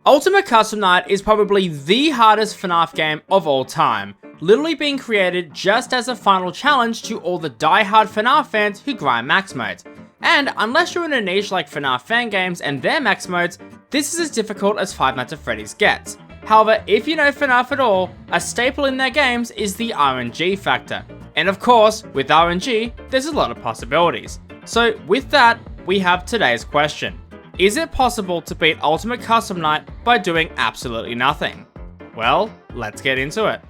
Ultimate Custom Night is probably the hardest FNAF game of all time, literally being created just as a final challenge to all the die-hard FNAF fans who grind max modes. And unless you're in a niche like FNAF fan games and their max modes, this is as difficult as Five Nights at Freddy's gets. However, if you know FNAF at all, a staple in their games is the RNG factor. And of course, with RNG, there's a lot of possibilities. So with that, we have today's question. Is it possible to beat Ultimate Custom Night by doing absolutely nothing? Well, let's get into it.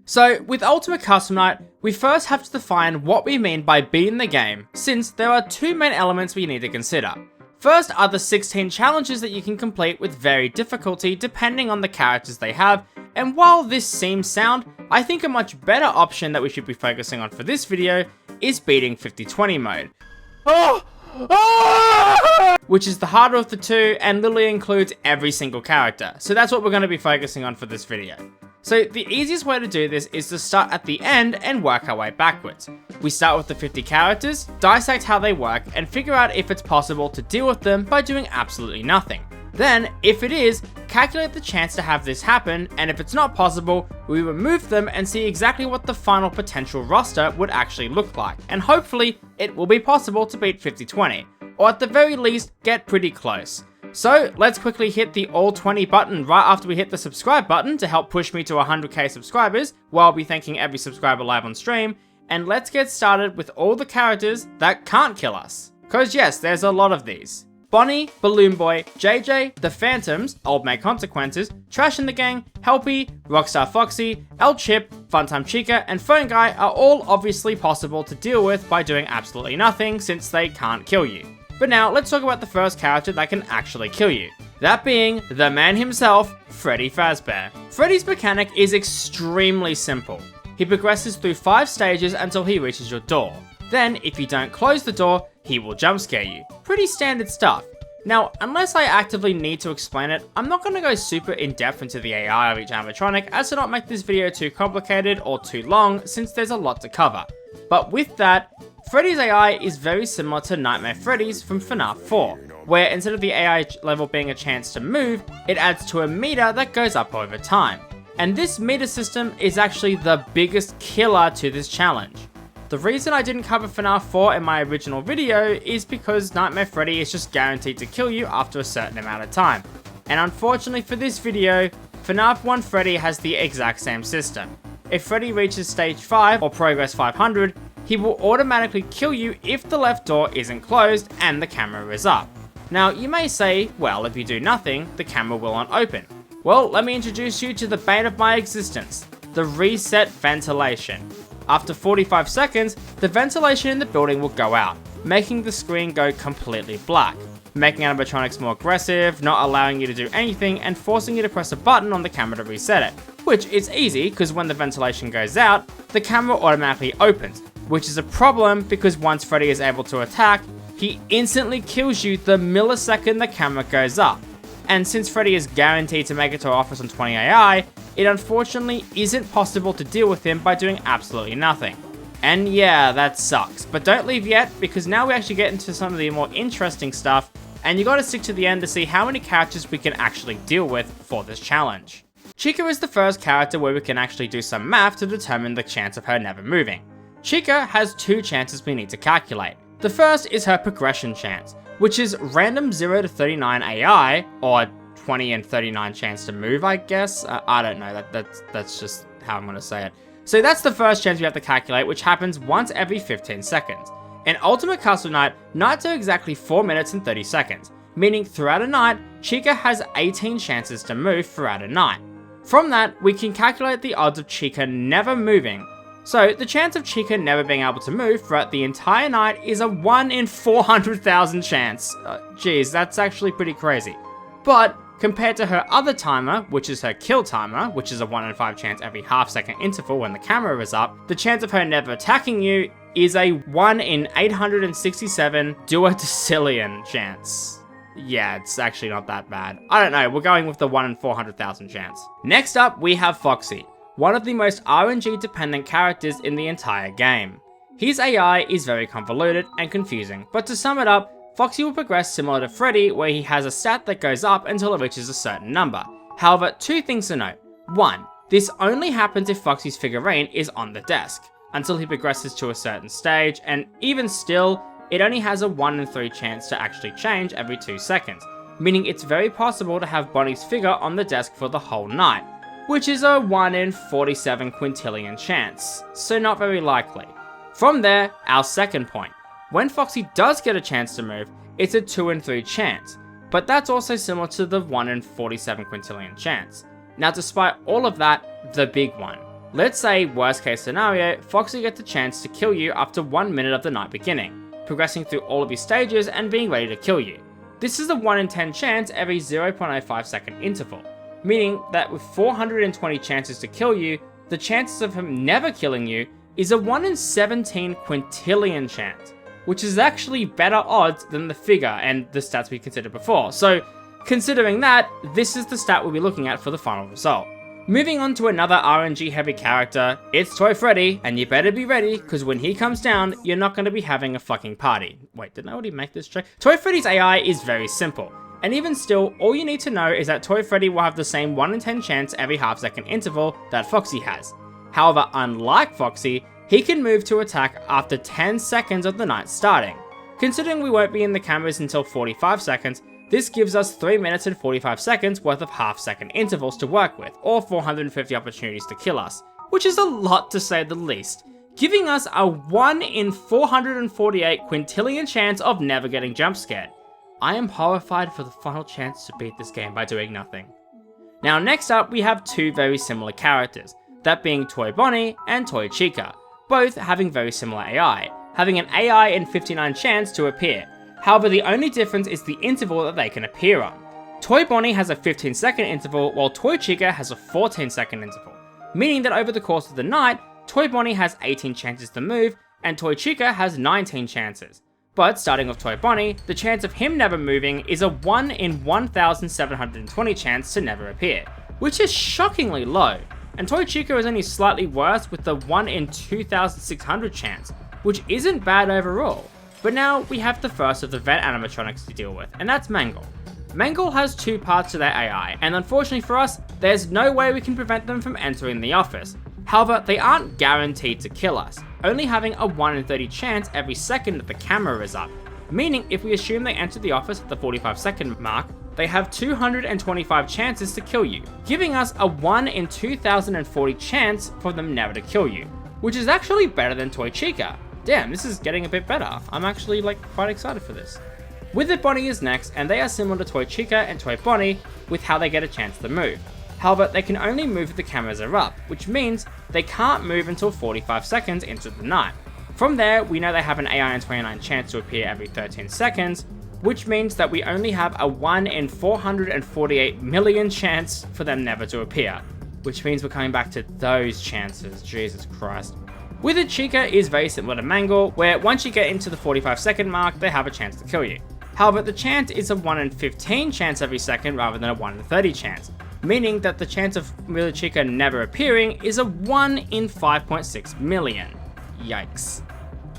So with Ultimate Custom Night, we first have to define what we mean by beating the game, since there are two main elements we need to consider. First are the 16 challenges that you can complete with varied difficulty depending on the characters they have, and while this seems sound, I think a much better option that we should be focusing on for this video is beating 50-20 mode. Which is the harder of the two and literally includes every single character, so that's what we're going to be focusing on for this video. So the easiest way to do this is to start at the end and work our way backwards. We start with the 50 characters, dissect how they work, and figure out if it's possible to deal with them by doing absolutely nothing. Then, if it is, calculate the chance to have this happen, and if it's not possible, we remove them and see exactly what the final potential roster would actually look like, and hopefully, it will be possible to beat 50-20, or at the very least, get pretty close. So, let's quickly hit the all 20 button right after we hit the subscribe button to help push me to 100k subscribers, while I'll be thanking every subscriber live on stream, and let's get started with all the characters that can't kill us. Cause yes, there's a lot of these. Bonnie, Balloon Boy, JJ, The Phantoms, Old Mate Consequences, Trash in the Gang, Helpy, Rockstar Foxy, El Chip, Funtime Chica, and Phone Guy are all obviously possible to deal with by doing absolutely nothing since they can't kill you. But now let's talk about the first character that can actually kill you. That being the man himself, Freddy Fazbear. Freddy's mechanic is extremely simple. He progresses through 5 stages until he reaches your door. Then, if you don't close the door, he will jump scare you. Pretty standard stuff. Now, unless I actively need to explain it, I'm not going to go super in depth into the AI of each animatronic as to not make this video too complicated or too long since there's a lot to cover. But with that, Freddy's AI is very similar to Nightmare Freddy's from FNAF 4, where instead of the AI level being a chance to move, it adds to a meter that goes up over time. And this meter system is actually the biggest killer to this challenge. The reason I didn't cover FNAF 4 in my original video is because Nightmare Freddy is just guaranteed to kill you after a certain amount of time. And unfortunately for this video, FNAF 1 Freddy has the exact same system. If Freddy reaches stage 5 or progress 500, he will automatically kill you if the left door isn't closed and the camera is up. Now you may say, well, if you do nothing, the camera will not open. Well, let me introduce you to the bane of my existence, the reset ventilation. After 45 seconds, the ventilation in the building will go out, making the screen go completely black, making animatronics more aggressive, not allowing you to do anything, and forcing you to press a button on the camera to reset it. Which is easy, because when the ventilation goes out, the camera automatically opens, which is a problem because once Freddy is able to attack, he instantly kills you the millisecond the camera goes up. And since Freddy is guaranteed to make it to our office on 20 AI, it unfortunately isn't possible to deal with him by doing absolutely nothing. And yeah, that sucks, but don't leave yet, because now we actually get into some of the more interesting stuff, and you gotta stick to the end to see how many characters we can actually deal with for this challenge. Chica is the first character where we can actually do some math to determine the chance of her never moving. Chica has 2 chances we need to calculate. The first is her progression chance, which is random 0 to 39 AI, or 20 and 39 chance to move, I guess. I don't know, that's just how I'm gonna say it. So that's the first chance we have to calculate, which happens once every 15 seconds. In Ultimate Custom Night, nights are exactly 4 minutes and 30 seconds, meaning throughout a night, Chica has 18 chances to move throughout a night. From that, we can calculate the odds of Chica never moving. So the chance of Chica never being able to move throughout the entire night is a 1 in 400,000 chance. Geez, that's actually pretty crazy. But compared to her other timer, which is her kill timer, which is a 1 in 5 chance every half-second interval when the camera is up, the chance of her never attacking you is a 1 in 867 duodecillion chance. Yeah, it's actually not that bad. I don't know, we're going with the 1 in 400,000 chance. Next up, we have Foxy, one of the most RNG dependent characters in the entire game. His AI is very convoluted and confusing, but to sum it up, Foxy will progress similar to Freddy, where he has a stat that goes up until it reaches a certain number. However, two things to note. 1. This only happens if Foxy's figurine is on the desk, until he progresses to a certain stage, and even still, it only has a 1 in 3 chance to actually change every 2 seconds, meaning it's very possible to have Bonnie's figure on the desk for the whole night, which is a 1 in 47 quintillion chance, so not very likely. From there, our second point. When Foxy does get a chance to move, it's a 2 in 3 chance, but that's also similar to the 1 in 47 quintillion chance. Now despite all of that, the big one. Let's say, worst case scenario, Foxy gets a chance to kill you after 1 minute of the night beginning, progressing through all of your stages and being ready to kill you. This is a 1 in 10 chance every 0.05 second interval, meaning that with 420 chances to kill you, the chances of him never killing you is a 1 in 17 quintillion chance, which is actually better odds than the figure and the stats we considered before. So considering that, this is the stat we'll be looking at for the final result. Moving on to another RNG heavy character, it's Toy Freddy, and you better be ready, because when he comes down, you're not going to be having a fucking party. Wait, didn't I already make this joke? Toy Freddy's AI is very simple, and even still, all you need to know is that Toy Freddy will have the same 1 in 10 chance every half-second interval that Foxy has. However, unlike Foxy, he can move to attack after 10 seconds of the night starting. Considering we won't be in the cameras until 45 seconds, this gives us 3 minutes and 45 seconds worth of half-second intervals to work with, or 450 opportunities to kill us, which is a lot to say the least, giving us a 1 in 448 quintillion chance of never getting jump scared. I am horrified for the final chance to beat this game by doing nothing. Now next up we have two very similar characters, that being Toy Bonnie and Toy Chica, both having very similar AI, having an AI in 59 chance to appear. However, the only difference is the interval that they can appear on. Toy Bonnie has a 15-second interval, while Toy Chica has a 14-second interval, meaning that over the course of the night, Toy Bonnie has 18 chances to move, and Toy Chica has 19 chances. But starting with Toy Bonnie, the chance of him never moving is a 1 in 1,720 chance to never appear, which is shockingly low, and Toy Chica is only slightly worse with the 1 in 2,600 chance, which isn't bad overall. But now we have the first of the vent animatronics to deal with, and that's Mangle. Mangle has two parts to their AI, and unfortunately for us, there's no way we can prevent them from entering the office. However, they aren't guaranteed to kill us, only having a 1 in 30 chance every second that the camera is up, meaning if we assume they enter the office at the 45-second mark, they have 225 chances to kill you, giving us a 1 in 2,040 chance for them never to kill you, which is actually better than Toy Chica. Damn, this is getting a bit better. I'm actually quite excited for this. Withered Bonnie is next, and they are similar to Toy Chica and Toy Bonnie with how they get a chance to move. However, they can only move if the cameras are up, which means they can't move until 45 seconds into the night. From there, we know they have an AI in 29 chance to appear every 13 seconds, which means that we only have a 1 in 448 million chance for them never to appear, which means we're coming back to those chances, Jesus Christ. Withered Chica is very similar to Mangle, where once you get into the 45-second mark, they have a chance to kill you. However, the chance is a 1 in 15 chance every second rather than a 1 in 30 chance, meaning that the chance of Withered Chica never appearing is a 1 in 5.6 million. Yikes.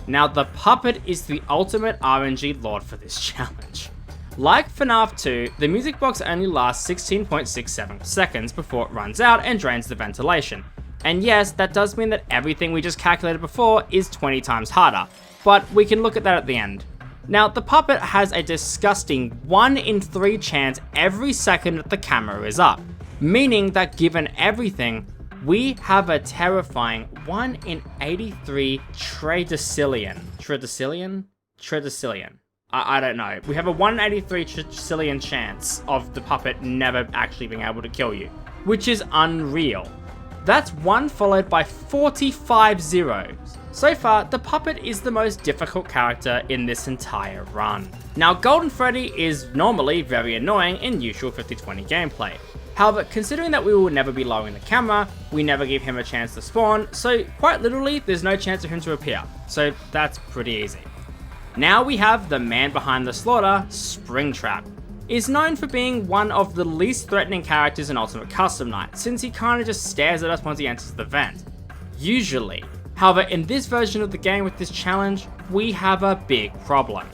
Now, the puppet is the ultimate RNG lord for this challenge. Like FNAF 2, the music box only lasts 16.67 seconds before it runs out and drains the ventilation. And yes, that does mean that everything we just calculated before is 20 times harder, but we can look at that at the end. Now, the puppet has a disgusting 1 in 3 chance every second that the camera is up, meaning that given everything, we have a terrifying 1 in 83 tredecillion. I don't know. We have a 1 in 83 tredecillion chance of the puppet never actually being able to kill you, which is unreal. That's 1 followed by 45 zeros. So far, the puppet is the most difficult character in this entire run. Now, Golden Freddy is normally very annoying in usual 50-20 gameplay. However, considering that we will never be lowering the camera, we never give him a chance to spawn, so quite literally, there's no chance of him to appear. So that's pretty easy. Now we have the man behind the slaughter, Springtrap. Is known for being one of the least threatening characters in Ultimate Custom Night, since he kinda just stares at us once he enters the vent. Usually. However, in this version of the game with this challenge, we have a big problem.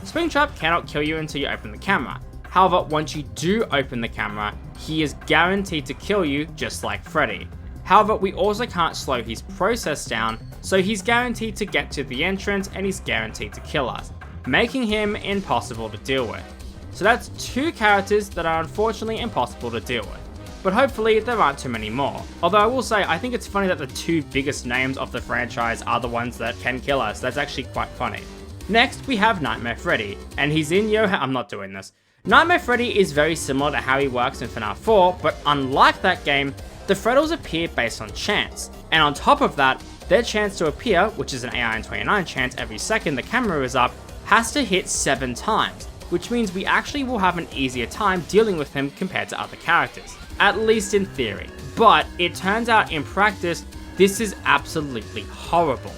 Springtrap cannot kill you until you open the camera. However, once you do open the camera, he is guaranteed to kill you just like Freddy. However, we also can't slow his process down, so he's guaranteed to get to the entrance and he's guaranteed to kill us, making him impossible to deal with. So that's 2 characters that are unfortunately impossible to deal with. But hopefully there aren't too many more. Although I will say, I think it's funny that the 2 biggest names of the franchise are the ones that can kill us. That's actually quite funny. Next, we have Nightmare Freddy, and he's in I'm not doing this. Nightmare Freddy is very similar to how he works in FNAF 4, but unlike that game, the Freddles appear based on chance. And on top of that, their chance to appear, which is an AI in 29 chance every second the camera is up, has to hit 7 times, which means we actually will have an easier time dealing with him compared to other characters. At least in theory. But it turns out in practice, this is absolutely horrible.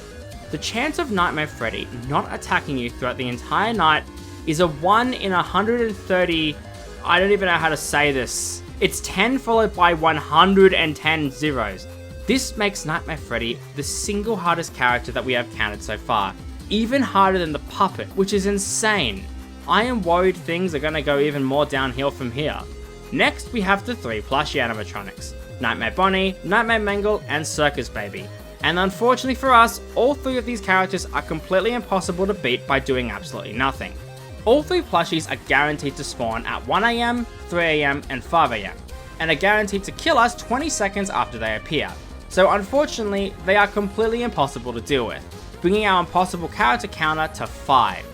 The chance of Nightmare Freddy not attacking you throughout the entire night is a 1 in 130, I don't even know how to say this. It's 10 followed by 110 zeros. This makes Nightmare Freddy the single hardest character that we have counted so far. Even harder than the puppet, which is insane. I am worried things are gonna go even more downhill from here. Next, we have the 3 plushie animatronics, Nightmare Bonnie, Nightmare Mangle, and Circus Baby. And unfortunately for us, all 3 of these characters are completely impossible to beat by doing absolutely nothing. All 3 plushies are guaranteed to spawn at 1 AM, 3 AM, and 5 AM, and are guaranteed to kill us 20 seconds after they appear. So unfortunately, they are completely impossible to deal with, bringing our impossible character counter to 5.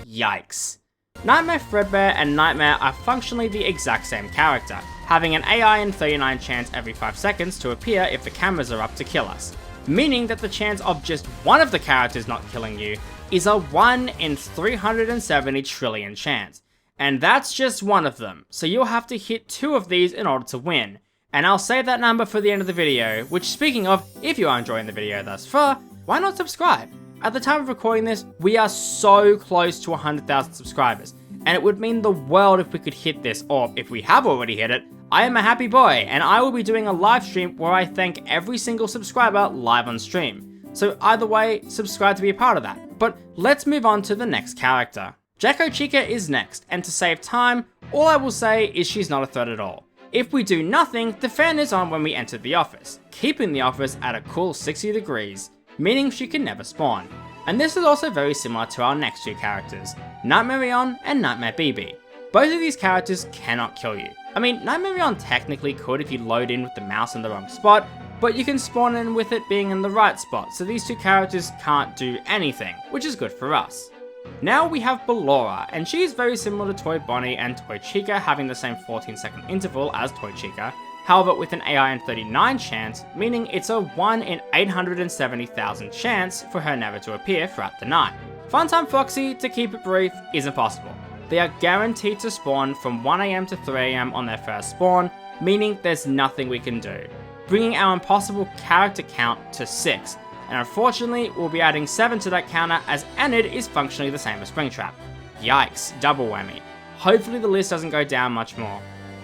Yikes. Nightmare Fredbear and Nightmare are functionally the exact same character, having an AI in 39 chance every 5 seconds to appear if the cameras are up to kill us, meaning that the chance of just one of the characters not killing you is a 1 in 370 trillion chance, and that's just one of them, so you'll have to hit 2 of these in order to win, and I'll save that number for the end of the video, which speaking of, if you are enjoying the video thus far, why not subscribe? At the time of recording this, we are so close to 100,000 subscribers, and it would mean the world if we could hit this, or if we have already hit it, I am a happy boy, and I will be doing a live stream where I thank every single subscriber live on stream. So either way, subscribe to be a part of that. But let's move on to the next character. Jacko Chica is next, and to save time, all I will say is she's not a threat at all. If we do nothing, the fan is on when we enter the office, keeping the office at a cool 60 degrees. Meaning she can never spawn. And this is also very similar to our next 2 characters, Nightmare Rion and Nightmare BB. Both of these characters cannot kill you. I mean, Nightmare Rion technically could if you load in with the mouse in the wrong spot, but you can spawn in with it being in the right spot, so these 2 characters can't do anything, which is good for us. Now we have Ballora, and she is very similar to Toy Bonnie and Toy Chica, having the same 14-second interval as Toy Chica, however with an AI in 39 chance, meaning it's a 1 in 870,000 chance for her never to appear throughout the night. Funtime Foxy, to keep it brief, is impossible. They are guaranteed to spawn from 1 AM to 3 AM on their first spawn, meaning there's nothing we can do, bringing our impossible character count to 6, and unfortunately we'll be adding 7 to that counter as Enid is functionally the same as Springtrap. Yikes, double whammy. Hopefully the list doesn't go down much more.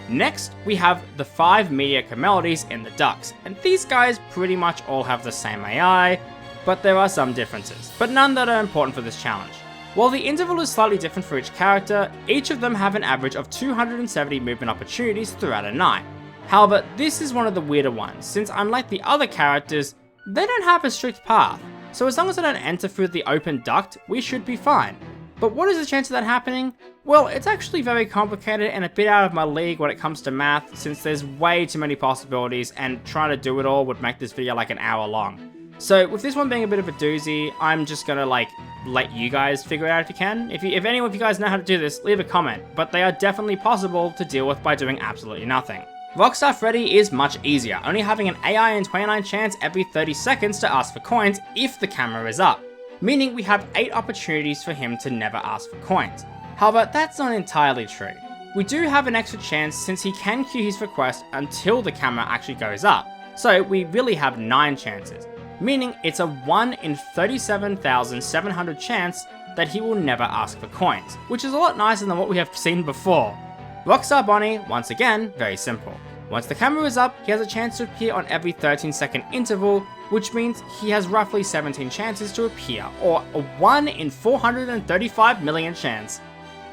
Next, we have the 5 mediocre melodies in the Ducks, and these guys pretty much all have the same AI, but there are some differences, but none that are important for this challenge. While the interval is slightly different for each character, each of them have an average of 270 movement opportunities throughout a night. However, this is one of the weirder ones, since unlike the other characters, they don't have a strict path, so as long as I don't enter through the open duct, we should be fine. But what is the chance of that happening? Well, it's actually very complicated and a bit out of my league when it comes to math, since there's way too many possibilities and trying to do it all would make this video like an hour long. So with this one being a bit of a doozy, I'm just gonna let you guys figure it out if you can. If any of you guys know how to do this, leave a comment, but they are definitely possible to deal with by doing absolutely nothing. Rockstar Freddy is much easier, only having an AI in 29 chance every 30 seconds to ask for coins if the camera is up, meaning we have 8 opportunities for him to never ask for coins. However, that's not entirely true. We do have an extra chance since he can queue his request until the camera actually goes up, so we really have 9 chances, meaning it's a 1 in 37,700 chance that he will never ask for coins, which is a lot nicer than what we have seen before. Rockstar Bonnie, once again, very simple. Once the camera is up, he has a chance to appear on every 13-second interval, which means he has roughly 17 chances to appear, or a 1 in 435 million chance.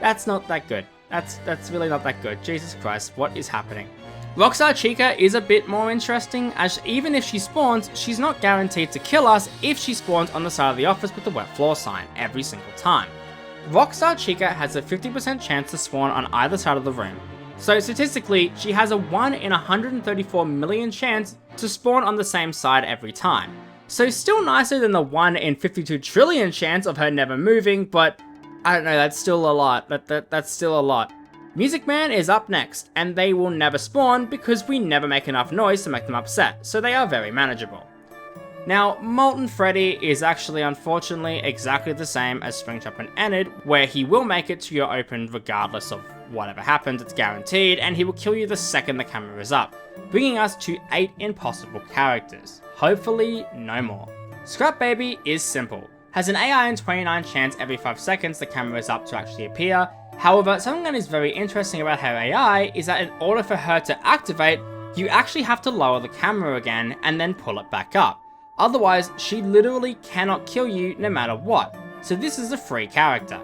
That's not that good. That's really not that good. Jesus Christ, what is happening? Rockstar Chica is a bit more interesting, as even if she spawns, she's not guaranteed to kill us if she spawns on the side of the office with the wet floor sign every single time. Rockstar Chica has a 50% chance to spawn on either side of the room. So statistically, she has a 1 in 134 million chance to spawn on the same side every time. So still nicer than the 1 in 52 trillion chance of her never moving, but I don't know, that's still a lot. That's still a lot. Music Man is up next, and they will never spawn because we never make enough noise to make them upset, so they are very manageable. Now, Molten Freddy is actually unfortunately exactly the same as Springtrap and Enid, where he will make it to your open regardless of whatever happens, it's guaranteed, and he will kill you the second the camera is up, bringing us to 8 impossible characters. Hopefully, no more. Scrap Baby is simple. Has an AI and 29 chance every 5 seconds the camera is up to actually appear. However, something that is very interesting about her AI is that in order for her to activate, you actually have to lower the camera again and then pull it back up. Otherwise, she literally cannot kill you no matter what, so this is a free character.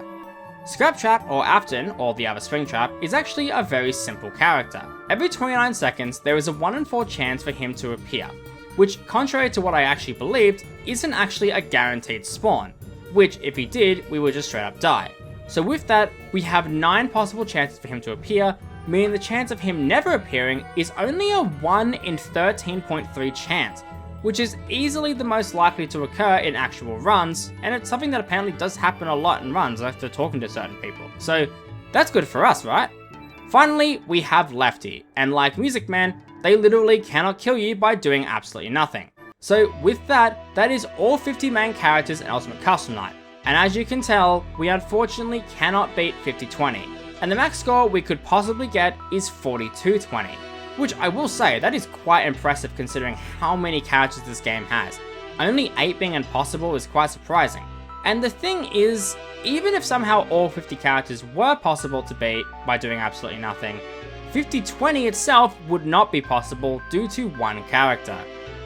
Scrap Trap, or Afton, or the other Springtrap, is actually a very simple character. Every 29 seconds, there is a 1 in 4 chance for him to appear, which, contrary to what I actually believed, isn't actually a guaranteed spawn, which, if he did, we would just straight up die. So with that, we have 9 possible chances for him to appear, meaning the chance of him never appearing is only a 1 in 13.3 chance, which is easily the most likely to occur in actual runs, and it's something that apparently does happen a lot in runs after talking to certain people. So that's good for us, right? Finally, we have Lefty, and like Music Man, they literally cannot kill you by doing absolutely nothing. So with that, that is all 50 main characters in Ultimate Custom Night. And as you can tell, we unfortunately cannot beat 50-20, and the max score we could possibly get is 42-20, which I will say, that is quite impressive considering how many characters this game has. Only 8 being impossible is quite surprising. And the thing is, even if somehow all 50 characters were possible to beat by doing absolutely nothing, 50-20 itself would not be possible due to one character,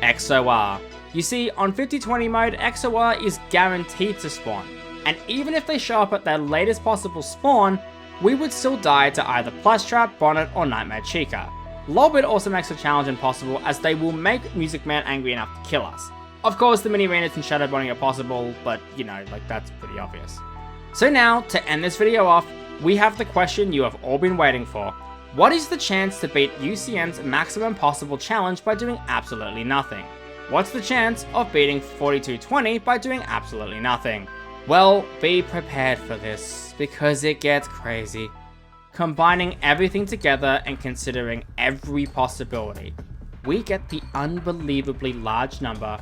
XOR. You see, on 50-20 mode, XOR is guaranteed to spawn, and even if they show up at their latest possible spawn, we would still die to either Plush Trap, Bonnet, or Nightmare Chica. Lolbit also makes the challenge impossible as they will make Music Man angry enough to kill us. Of course, the mini arenas and shadow bombing are possible, but you know, like that's pretty obvious. So now, to end this video off, we have the question you have all been waiting for. What is the chance to beat UCN's maximum possible challenge by doing absolutely nothing? What's the chance of beating 42-20 by doing absolutely nothing? Well, be prepared for this, because it gets crazy. Combining everything together and considering every possibility, we get the unbelievably large number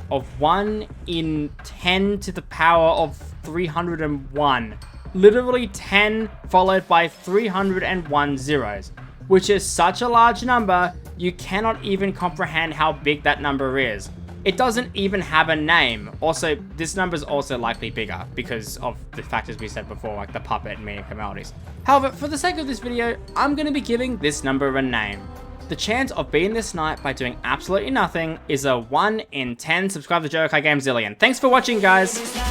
of 1 in 10 to the power of 301. Literally 10 followed by 301 zeros, which is such a large number, you cannot even comprehend how big that number is. It doesn't even have a name. Also, this number is also likely bigger because of the factors we said before, like the puppet and media melodies. However, for the sake of this video, I'm going to be giving this number a name. The chance of beating this night by doing absolutely nothing is a 1 in 10. Subscribe to jerakaigamez. Thanks for watching, guys!